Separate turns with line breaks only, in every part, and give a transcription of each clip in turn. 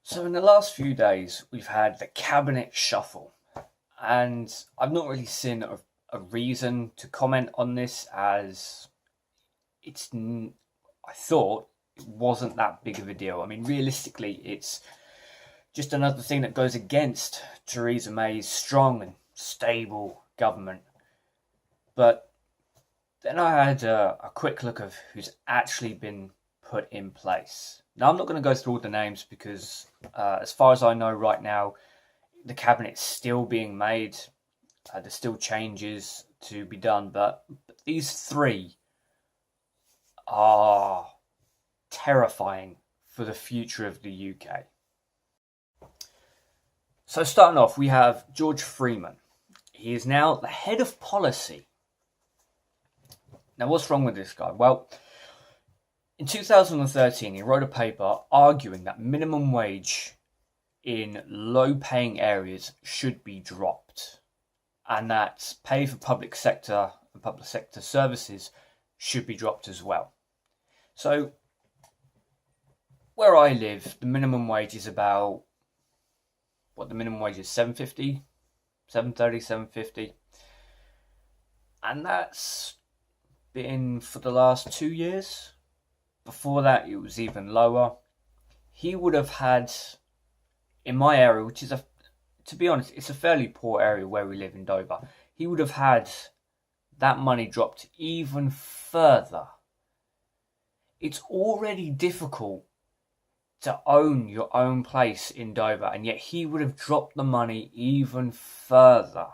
So in the last few days, we've had the cabinet shuffle, and I've not really seen a reason to comment on this as I thought it wasn't that big of a deal. I mean, realistically, it's just another thing that goes against Theresa May's strong and stable government. But then I had a quick look of who's actually been put in place. Now, I'm not going to go through all the names because, as far as I know right now, the cabinet's still being made. There's still changes to be done, but these three are terrifying for the future of the UK. So starting off, we have George Freeman. He is now the head of policy. Now, what's wrong with this guy? Well, in 2013, he wrote a paper arguing that minimum wage in low-paying areas should be dropped, and that pay for public sector and public sector services should be dropped as well. So, where I live, the minimum wage is about, the minimum wage is $7.50, $7.30, $7.50, and that's been for the last 2 years. Before that, it was even lower. He would have had, in my area, which is to be honest, it's a fairly poor area where we live in Dover, he would have had that money dropped even further. It's already difficult to own your own place in Dover, and yet he would have dropped the money even further.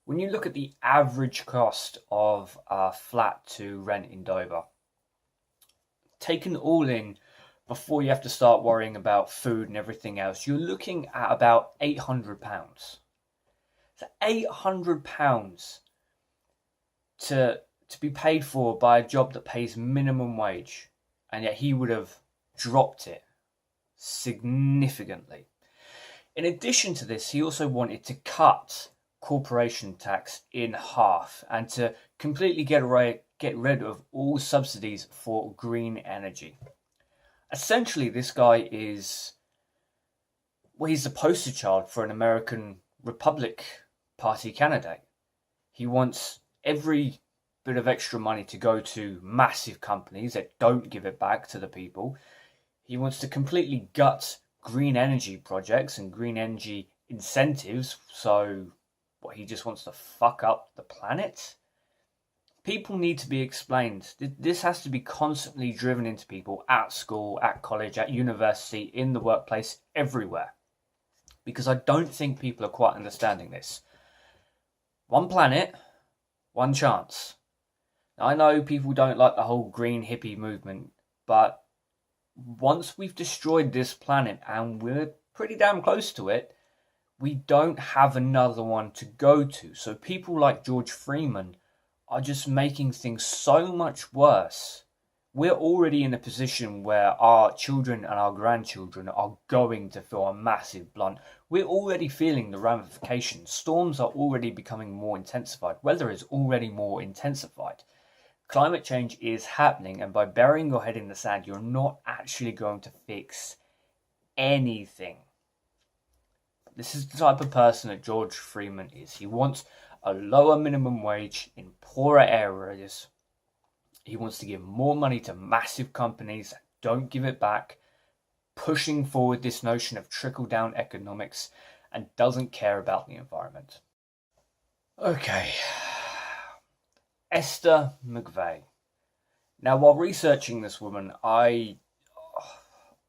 When you look at the average cost of a flat to rent in Dover, taken all in, before you have to start worrying about food and everything else, you're looking at about £800. So £800 to be paid for by a job that pays minimum wage, and yet he would have dropped it significantly. In addition to this, he also wanted to cut corporation tax in half and to completely get rid of all subsidies for green energy. Essentially, this guy is, he's the poster child for an American Republic Party candidate. He wants every bit of extra money to go to massive companies that don't give it back to the people. He wants to completely gut green energy projects and green energy incentives, so he just wants to fuck up the planet. People need to be explained. This has to be constantly driven into people at school, at college, at university, in the workplace, everywhere. Because I don't think people are quite understanding this. One planet, one chance. Now, I know people don't like the whole green hippie movement, but once we've destroyed this planet, and we're pretty damn close to it, we don't have another one to go to. So people like George Freeman are just making things so much worse. We're already in a position where our children and our grandchildren are going to feel a massive blunt. We're already feeling the ramifications. Storms are already becoming more intensified. Weather is already more intensified. Climate change is happening, and by burying your head in the sand, you're not actually going to fix anything. This is the type of person that George Freeman is. He wants a lower minimum wage in poorer areas. He wants to give more money to massive companies that don't give it back, pushing forward this notion of trickle-down economics, and doesn't care about the environment. Okay. Esther McVey. Now, while researching this woman, I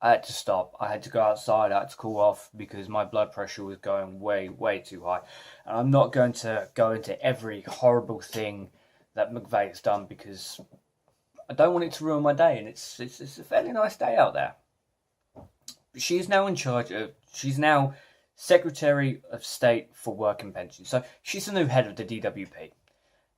had to stop. I had to go outside. I had to cool off because my blood pressure was going way, way too high. And I'm not going to go into every horrible thing that McVey has done because I don't want it to ruin my day. And it's a fairly nice day out there. But she's now she's now Secretary of State for Work and Pensions. So she's the new head of the DWP.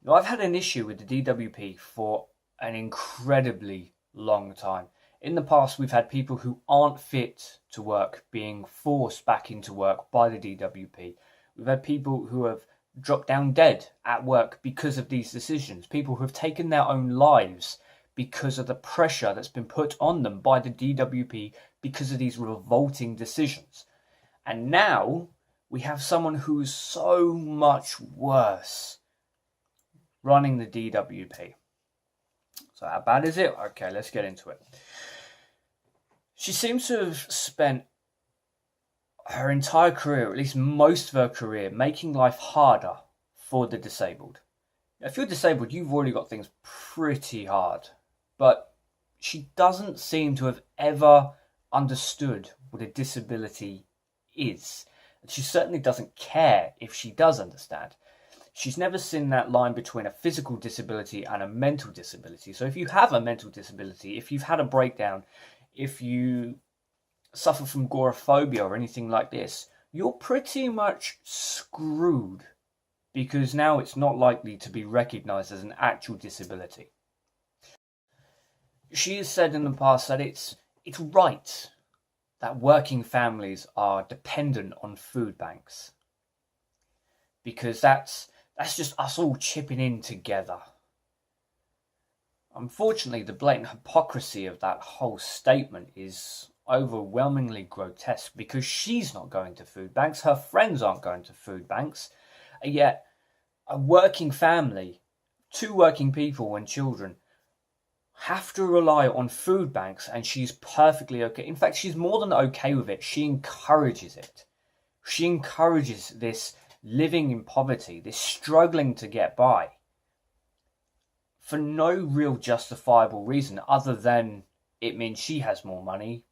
Now, I've had an issue with the DWP for an incredibly long time. In the past, we've had people who aren't fit to work being forced back into work by the DWP. We've had people who have dropped down dead at work because of these decisions. People who have taken their own lives because of the pressure that's been put on them by the DWP because of these revolting decisions. And now we have someone who's so much worse running the DWP. So how bad is it? Okay, let's get into it. She seems to have spent her entire career, or at least most of her career, making life harder for the disabled. If you're disabled, you've already got things pretty hard. But she doesn't seem to have ever understood what a disability is. She certainly doesn't care if she does understand. She's never seen that line between a physical disability and a mental disability. So if you have a mental disability, if you've had a breakdown, if you suffer from agoraphobia or anything like this, you're pretty much screwed, because now it's not likely to be recognised as an actual disability. She has said in the past that it's right that working families are dependent on food banks, because that's just us all chipping in together. Unfortunately, the blatant hypocrisy of that whole statement is overwhelmingly grotesque, because she's not going to food banks, her friends aren't going to food banks, and yet a working family, 2 working people and children, have to rely on food banks, and she's perfectly okay. In fact, she's more than okay with it. She encourages it. She encourages this living in poverty, this struggling to get by, for no real justifiable reason other than it means she has more money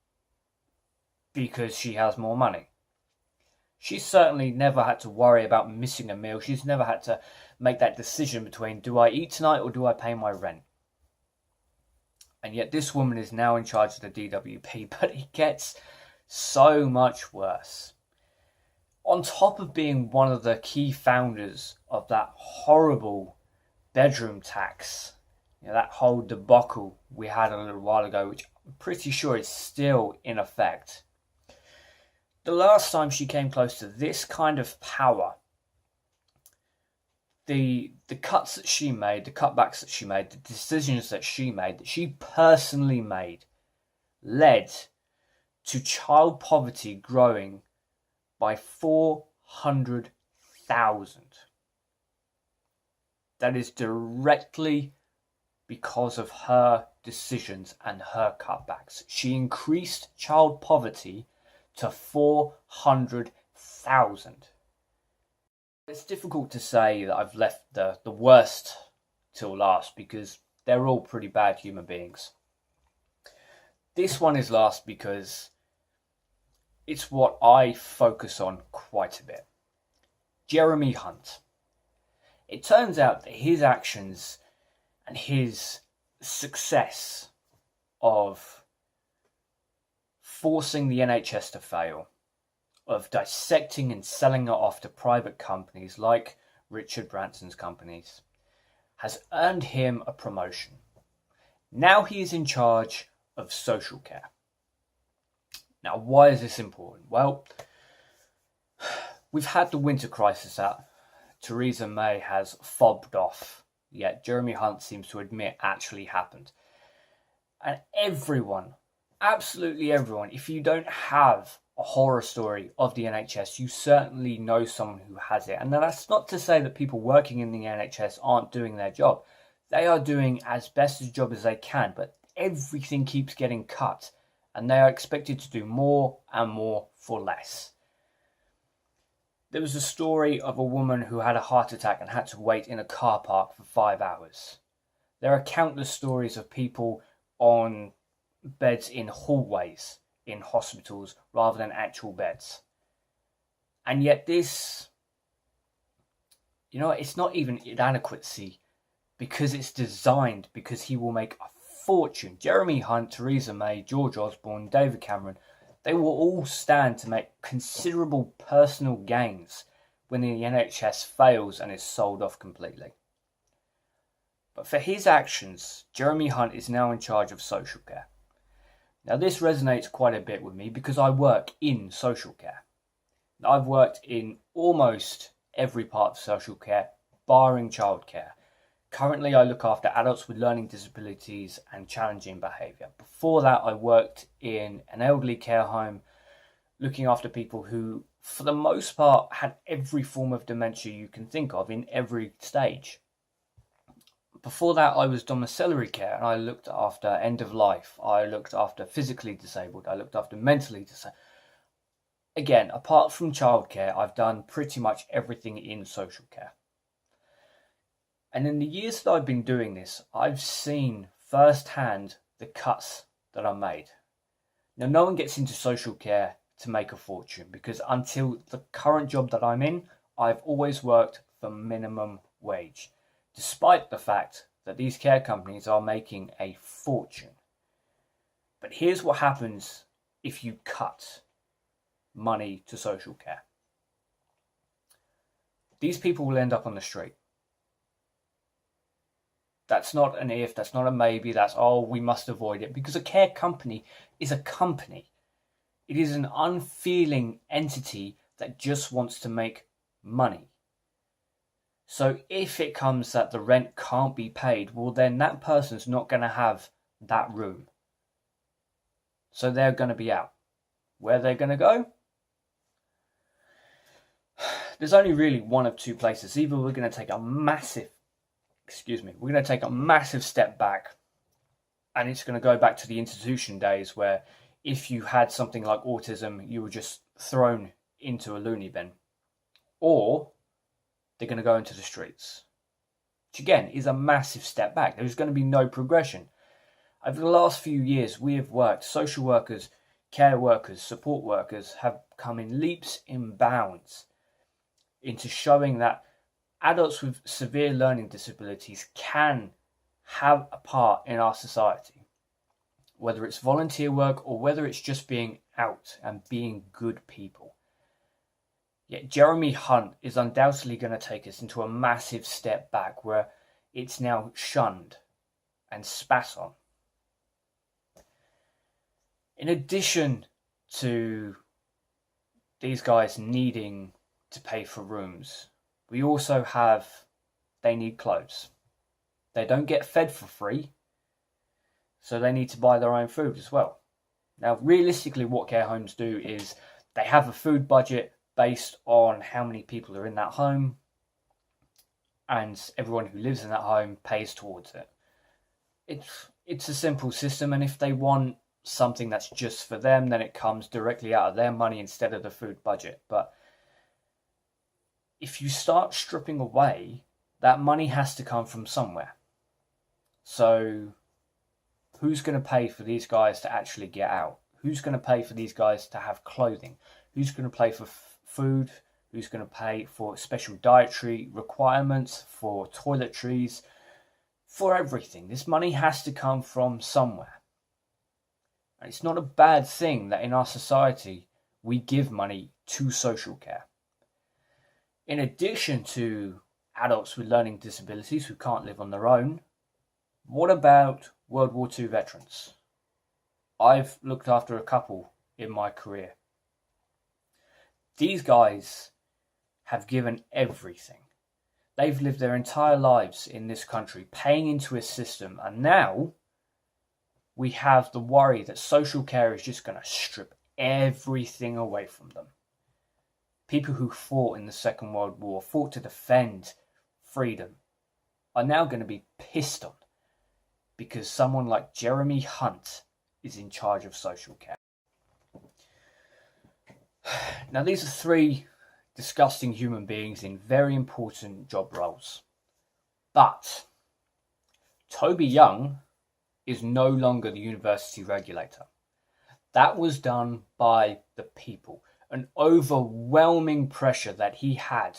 because she has more money. She's certainly never had to worry about missing a meal. She's never had to make that decision between, do I eat tonight or do I pay my rent? And yet this woman is now in charge of the DWP, but it gets so much worse. On top of being one of the key founders of that horrible bedroom tax, that whole debacle we had a little while ago, which I'm pretty sure is still in effect. The last time she came close to this kind of power, the cuts that she made, the cutbacks that she made, the decisions that she made, that she personally made, led to child poverty growing by 400,000. That is directly because of her decisions and her cutbacks. She increased child poverty to 400,000. It's difficult to say that I've left the worst till last, because they're all pretty bad human beings. This one is last because it's what I focus on quite a bit. Jeremy Hunt. It turns out that his actions and his success of forcing the NHS to fail, of dissecting and selling it off to private companies like Richard Branson's companies, has earned him a promotion. Now he is in charge of social care. Now, why is this important? Well, we've had the winter crisis that Theresa May has fobbed off, yet Jeremy Hunt seems to admit actually happened. And everyone, absolutely everyone, if you don't have a horror story of the NHS, you certainly know someone who has it. And that's not to say that people working in the NHS aren't doing their job. They are doing as best a job as they can, but everything keeps getting cut, and they are expected to do more and more for less. There was a story of a woman who had a heart attack and had to wait in a car park for 5 hours. There are countless stories of people on beds in hallways in hospitals rather than actual beds. And yet this, it's not even inadequacy, because it's designed, because he will make a fortune. Jeremy Hunt, Theresa May, George Osborne, David Cameron, they will all stand to make considerable personal gains when the NHS fails and is sold off completely. But for his actions, Jeremy Hunt is now in charge of social care. Now this resonates quite a bit with me because I work in social care. I've worked in almost every part of social care, barring childcare. Currently, I look after adults with learning disabilities and challenging behaviour. Before that, I worked in an elderly care home looking after people who, for the most part, had every form of dementia you can think of in every stage. Before that, I was domiciliary care and I looked after end of life. I looked after physically disabled. I looked after mentally disabled. Again, apart from childcare, I've done pretty much everything in social care. And in the years that I've been doing this, I've seen firsthand the cuts that are made. Now, no one gets into social care to make a fortune, because until the current job that I'm in, I've always worked for minimum wage, despite the fact that these care companies are making a fortune. But here's what happens if you cut money to social care. These people will end up on the street. That's not an if, that's not a maybe, that's, oh, we must avoid it. Because a care company is a company. It is an unfeeling entity that just wants to make money. So if it comes that the rent can't be paid, well, then that person's not going to have that room. So they're going to be out. Where they're going to go? There's only really one of two places. Either we're going to take a massive step back, and it's going to go back to the institution days where if you had something like autism, you were just thrown into a loony bin. Or they're going to go into the streets, which again is a massive step back. There's going to be no progression. Over the last few years, we have worked, social workers, care workers, support workers have come in leaps and bounds into showing that adults with severe learning disabilities can have a part in our society, whether it's volunteer work or whether it's just being out and being good people. Yet Jeremy Hunt is undoubtedly going to take us into a massive step back where it's now shunned and spat on. In addition to these guys needing to pay for rooms, we also have, they need clothes. They don't get fed for free, so they need to buy their own food as well. Now, realistically, what care homes do is they have a food budget based on how many people are in that home, and everyone who lives in that home pays towards it. It's a simple system, and if they want something that's just for them, then it comes directly out of their money instead of the food budget. But if you start stripping away, that money has to come from somewhere. So who's going to pay for these guys to actually get out? Who's going to pay for these guys to have clothing? Who's going to pay for food? Who's going to pay for special dietary requirements, for toiletries, for everything? This money has to come from somewhere. And it's not a bad thing that in our society we give money to social care. In addition to adults with learning disabilities who can't live on their own, what about World War II veterans? I've looked after a couple in my career. These guys have given everything. They've lived their entire lives in this country, paying into a system, and now we have the worry that social care is just going to strip everything away from them. People who fought in the Second World War, fought to defend freedom, are now going to be pissed on because someone like Jeremy Hunt is in charge of social care. Now, these are three disgusting human beings in very important job roles. But Toby Young is no longer the university regulator. That was done by the people. An overwhelming pressure that he had,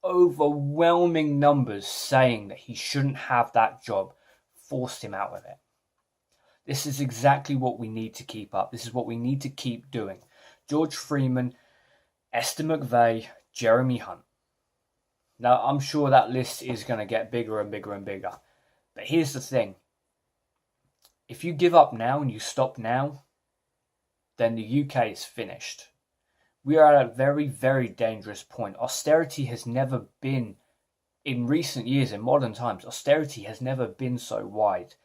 overwhelming numbers saying that he shouldn't have that job, forced him out of it. This is exactly what we need to keep up. This is what we need to keep doing. George Freeman, Esther McVeigh, Jeremy Hunt. Now, I'm sure that list is going to get bigger and bigger and bigger. But here's the thing. If you give up now and you stop now, then the UK is finished. We are at a very, very dangerous point. Austerity has never been In recent years, in modern times, austerity has never been so wide.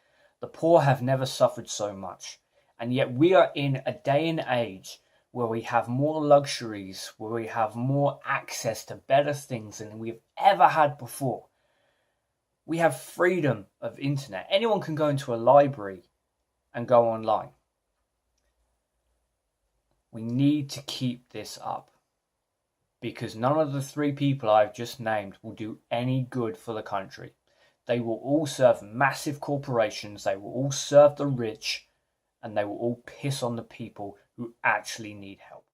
The poor have never suffered so much. And yet we are in a day and age where we have more luxuries, where we have more access to better things than we've ever had before. We have freedom of internet. Anyone can go into a library and go online. We need to keep this up, because none of the three people I've just named will do any good for the country. They will all serve massive corporations, they will all serve the rich, and they will all piss on the people who actually need help.